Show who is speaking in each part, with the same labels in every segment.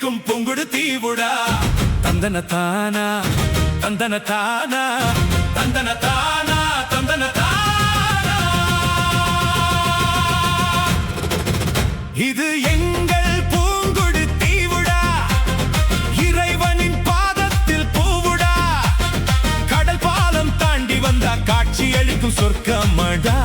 Speaker 1: சிரிக்கும் புங்குடு தீவுடா. தந்தன தானா தந்தன தானா தந்தன தானா தந்தன தானா. இது எங்கள் பூங்குடு தீவுடா, இறைவனின் பாதத்தில் பூவுடா. கடல் பாலம் தாண்டி வந்தா காட்சி அளிக்கும் சொர்க்கமடா.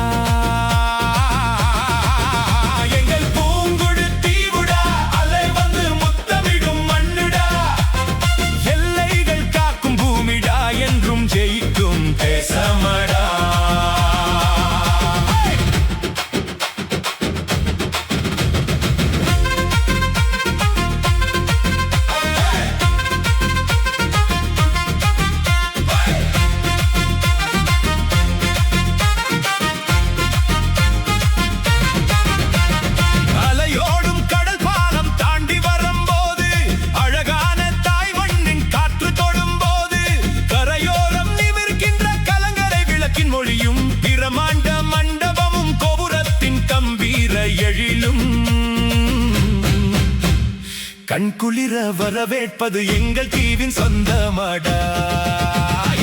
Speaker 1: கண்குளிர வரவேற்பது எங்கள் தீவின் சொந்தமடா.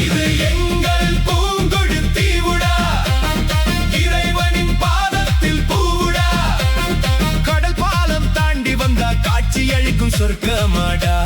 Speaker 1: இது எங்கள் பூங்குடு தீவுடா, இறைவனின் பாதத்தில் பூவுடா. கடல் பாலம் தாண்டி வந்தா காட்சி அளிக்கும் சொர்க்கமடா.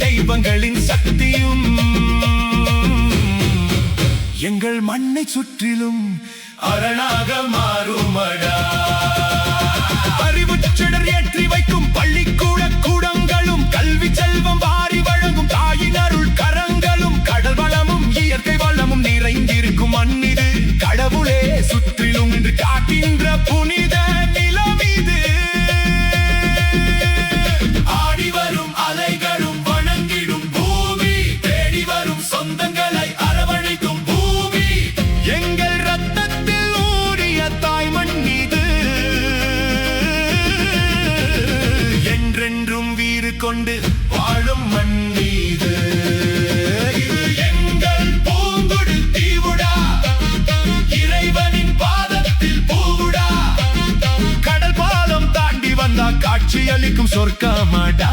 Speaker 1: தெய்வங்களின் சக்தியும் எங்கள் மண்ணை சுற்றிலும் அரணாக மாறுமடா. அறிவுச்சுடர் ஏற்றி வைக்கும் பள்ளிக்கூட கூடங்களும், கல்வி செல்வம் வாரி வழங்கும் தாயின் அருள் கரங்களும், கடல் வளமும் இயற்கை வளமும் நிறைந்திருக்கும் மண்ணிது. கடவுளே சுற்றிலும் என்று காக்கின்ற புனித நிலம் இது. ஆடி வரும் அலைகளும் வணங்கிடும் பூமி, தேடி வரும் சொந்தங்களை அரவணைக்கும் பூமி. எங்கள் ரத்தத்தில் ஊறிய தாய் மண் இது, என்றென்றும் வீறு கொண்டு வாழும் மண் இது. இது எங்கள் பூங்குடு தீவுடா, இறைவனின் பாதத்தில் பூவுடா. கடல் பாலம் தாண்டி வந்தா காட்சி அளிக்கும் சொர்க்கமடா.